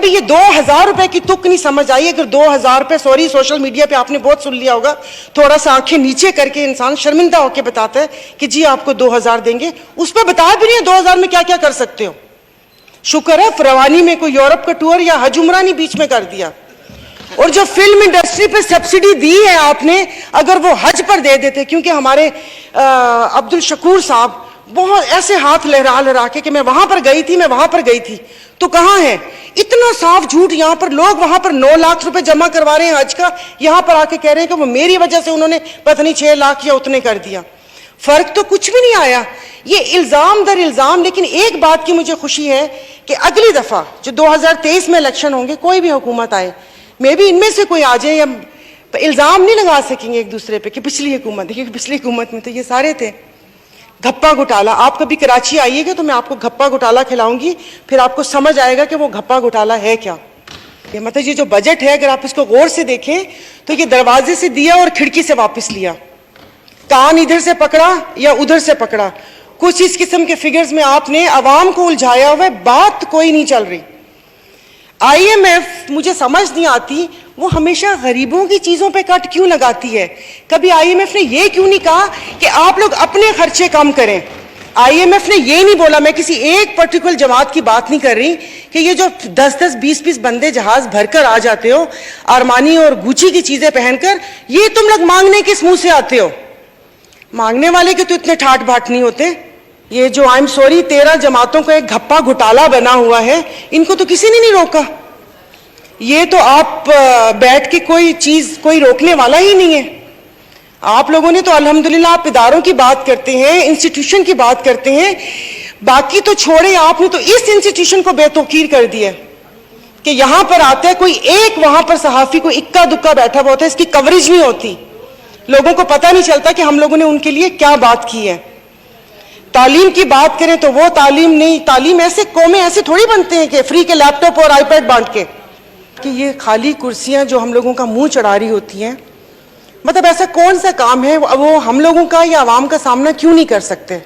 بھی یہ 2000 روپے کی تک نہیں سمجھ آئی. اگر 2000 روپے, سوری سوشل میڈیا پہ آپ نے بہت سن لیا ہوگا, تھوڑا سا آنکھیں نیچے کر کے انسان شرمندہ ہو کے بتاتا ہے کہ جی آپ کو 2000 دیں گے, اس پہ بتا بھی نہیں 2000 میں کیا کیا کر سکتے ہو. شکر ہے فروانی میں کوئی یورپ کا ٹور یا حج عمرہ نہیں بیچ میں کر دیا. اور جو فلم انڈسٹری پہ سبسڈی دی ہے آپ نے, اگر وہ حج پر دے دیتے, کیونکہ ہمارے عبد الشکور صاحب بہت ایسے ہاتھ لہرا لہرا کے کہ میں وہاں پر گئی تھی, میں وہاں پر گئی تھی, تو کہاں ہے اتنا صاف جھوٹ. یہاں پر لوگ وہاں پر 9 لاکھ روپے جمع کروا رہے ہیں حج کا, یہاں پر آ کے کہہ رہے ہیں کہ وہ میری وجہ سے انہوں نے پتہ نہیں 6 لاکھ یا اتنے کر دیا. فرق تو کچھ بھی نہیں آیا, یہ الزام در الزام. لیکن ایک بات کی مجھے خوشی ہے کہ اگلی دفعہ جو 2023 میں الیکشن ہوں گے, کوئی بھی حکومت آئے, میں بھی ان میں سے کوئی آ جائے, یا الزام نہیں لگا سکیں گے ایک دوسرے پہ کہ پچھلی حکومت, کیونکہ پچھلی حکومت میں تو یہ سارے تھے گھپا گھوٹالا. آپ کبھی کراچی آئیے گا تو میں آپ کو گھپا گھوٹالا کھلاؤں گی, پھر آپ کو سمجھ آئے گا کہ وہ گھپا گھوٹالا ہے کیا. مطلب یہ جو بجٹ ہے, اگر آپ اس کو غور سے دیکھیں تو یہ دروازے سے دیا اور کھڑکی سے واپس لیا, کان ادھر سے پکڑا یا ادھر سے پکڑا. کچھ اس قسم کے فگرز میں آپ نے عوام کو الجھایا ہوا ہے, بات کوئی نہیں چل رہی. IMF مجھے سمجھ نہیں آتی, وہ ہمیشہ غریبوں کی چیزوں پہ کٹ کیوں لگاتی ہے. کبھی IMF نے یہ کیوں نہیں کہا کہ آپ لوگ اپنے خرچے کم کریں. IMF نے یہ نہیں بولا, میں کسی ایک پرٹیکولر جماعت کی بات نہیں کر رہی, کہ یہ جو 10-10, 20-20 بندے جہاز بھر کر آ جاتے ہو ارمانی اور گوچی کی چیزیں پہن کر, یہ تم لوگ مانگنے کس منہ سے آتے ہو. مانگنے والے کے تو اتنے ٹھاٹ بھاٹ نہیں ہوتے. یہ جو I'm sorry 13 جماعتوں کا ایک گھپا گھوٹالا بنا ہوا ہے, ان کو تو کسی نے نہیں روکا. یہ تو آپ بیٹھ کے کوئی چیز کوئی روکنے والا ہی نہیں ہے. آپ لوگوں نے تو الحمدللہ آپ اداروں کی بات کرتے ہیں, انسٹیٹیوشن کی بات کرتے ہیں, باقی تو چھوڑے, آپ نے تو اس انسٹیٹیوشن کو بے توقیر کر دیا کہ یہاں پر آتا ہے کوئی ایک, وہاں پر صحافی کوئی اکا دکا بیٹھا ہوا ہوتا ہے, اس کی کوریج نہیں ہوتی, لوگوں کو پتہ نہیں چلتا کہ ہم لوگوں نے ان کے لیے کیا بات کی ہے. تعلیم کی بات کریں تو وہ تعلیم نہیں. تعلیم ایسے قومیں ایسے تھوڑی بنتے ہیں کہ فری کے لیپ ٹاپ اور آئی پیڈ بانٹ کے, کہ یہ خالی کرسیاں جو ہم لوگوں کا منہ چڑھا رہی ہوتی ہیں. مطلب ایسا کون سا کام ہے وہ ہم لوگوں کا یا عوام کا سامنا کیوں نہیں کر سکتے.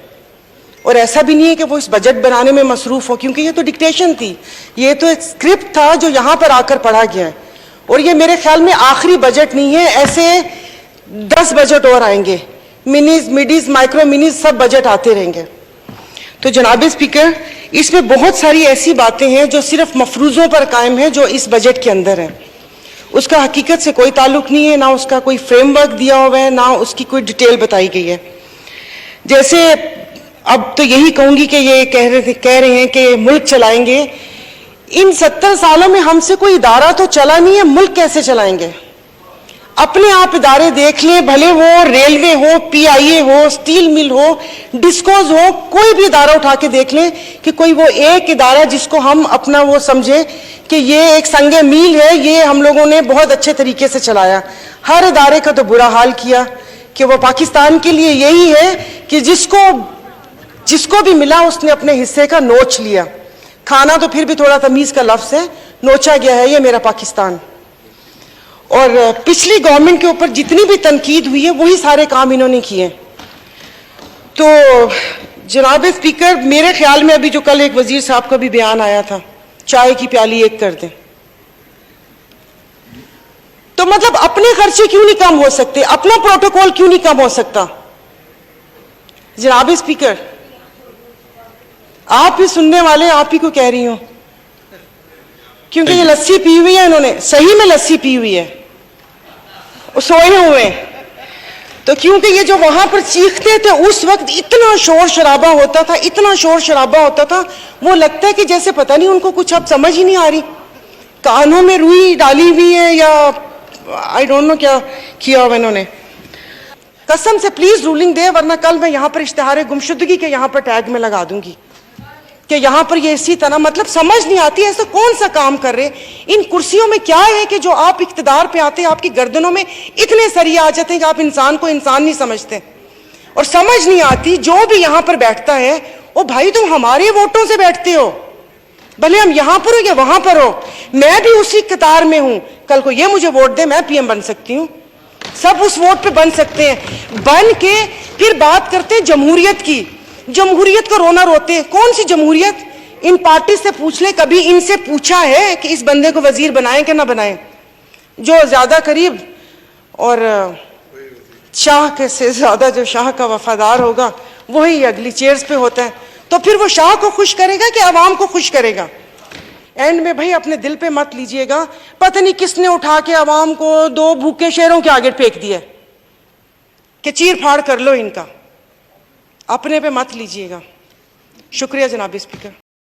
اور ایسا بھی نہیں ہے کہ وہ اس بجٹ بنانے میں مصروف ہو, کیونکہ یہ تو ڈکٹیشن تھی, یہ تو ایک اسکرپٹ تھا جو یہاں پر آ کر پڑھا گیا ہے. اور یہ میرے خیال میں آخری بجٹ نہیں ہے, ایسے 10 بجٹ اور آئیں گے, منیز, میڈیز, مائکرو منیز, سب بجٹ آتے رہیں گے. تو جناب اسپیکر, اس میں بہت ساری ایسی باتیں ہیں جو صرف مفروضوں پر قائم ہیں جو اس بجٹ کے اندر ہیں. اس کا حقیقت سے کوئی تعلق نہیں ہے, نہ اس کا کوئی فریم ورک دیا ہوا ہے, نہ اس کی کوئی ڈیٹیل بتائی گئی ہے. جیسے اب تو یہی کہوں گی کہ یہ کہہ رہے ہیں کہ ملک چلائیں گے. ان 70 سالوں میں ہم سے کوئی ادارہ تو چلا نہیں ہے, ملک کیسے چلائیں گے. اپنے آپ ادارے دیکھ لیں, بھلے وہ ریلوے ہو, PIA ہو, اسٹیل مل ہو, ڈسکوز ہو, کوئی بھی ادارہ اٹھا کے دیکھ لیں کہ کوئی وہ ایک ادارہ جس کو ہم اپنا وہ سمجھے کہ یہ ایک سنگ میل ہے, یہ ہم لوگوں نے بہت اچھے طریقے سے چلایا. ہر ادارے کا تو برا حال کیا کہ وہ پاکستان کے لیے یہی ہے کہ جس کو بھی ملا اس نے اپنے حصے کا نوچ لیا. کھانا تو پھر بھی تھوڑا تمیز کا لفظ ہے, نوچا گیا ہے یہ میرا پاکستان. اور پچھلی گورنمنٹ کے اوپر جتنی بھی تنقید ہوئی ہے وہی سارے کام انہوں نے کیے. تو جناب اسپیکر, میرے خیال میں ابھی جو کل ایک وزیر صاحب کا بھی بیان آیا تھا, چائے کی پیالی ایک کر دیں, تو مطلب اپنے خرچے کیوں نہیں کم ہو سکتے, اپنا پروٹوکول کیوں نہیں کم ہو سکتا. جناب اسپیکر, آپ ہی سننے والے, آپ ہی کو کہہ رہی ہوں, کیونکہ یہ لسی پی ہوئی ہے, انہوں نے صحیح میں لسی پی ہوئی ہے, سوئے ہوئے. تو کیونکہ یہ جو وہاں پر چیختے تھے اس وقت اتنا شور شرابہ ہوتا تھا, اتنا شور شرابہ ہوتا تھا, وہ لگتا ہے کہ جیسے پتہ نہیں ان کو کچھ اب سمجھ ہی نہیں آ رہی, کانوں میں روئی ڈالی ہوئی ہے یا آئی ڈونٹ نو کیا کیا ہوا انہوں نے. قسم سے پلیز رولنگ دے, ورنہ کل میں یہاں پر اشتہار گمشدگی کے یہاں پر ٹیگ میں لگا دوں گی کہ یہاں پر یہ اسی طرح, مطلب سمجھ نہیں آتی ایسا کون سا کام کر رہے. ان کرسیوں میں کیا ہے کہ جو آپ اقتدار پہ آتے ہیں آپ کی گردنوں میں اتنے سریے آ جاتے ہیں کہ آپ انسان کو انسان نہیں سمجھتے. اور سمجھ نہیں آتی جو بھی یہاں پر بیٹھتا ہے, او بھائی تم ہمارے ووٹوں سے بیٹھتے ہو, بھلے ہم یہاں پر ہو یا وہاں پر ہو, میں بھی اسی قطار میں ہوں. کل کو یہ مجھے ووٹ دے, میں PM بن سکتی ہوں, سب اس ووٹ پہ بن سکتے ہیں. بن کے پھر بات کرتے ہیں جمہوریت کی. جمہوریت کا رونا روتے ہیں. کون سی جمہوریت ان پارٹی سے پوچھ لیں کبھی ان سے پوچھا ہے کہ اس بندے کو وزیر بنائیں کہ نہ بنائیں؟ جو زیادہ قریب اور شاہ کے سے زیادہ جو شاہ کا وفادار ہوگا وہی اگلی چیئرز پہ ہوتا ہے. تو پھر وہ شاہ کو خوش کرے گا کہ عوام کو خوش کرے گا؟ اینڈ میں بھائی اپنے دل پہ مت لیجئے گا پتہ نہیں کس نے اٹھا کے عوام کو 2 بھوکے شیروں کے آگے پھینک دیا کہ چیر پھاڑ کر لو ان کا. اپنے پہ مت لیجئے گا. شکریہ جناب اسپیکر.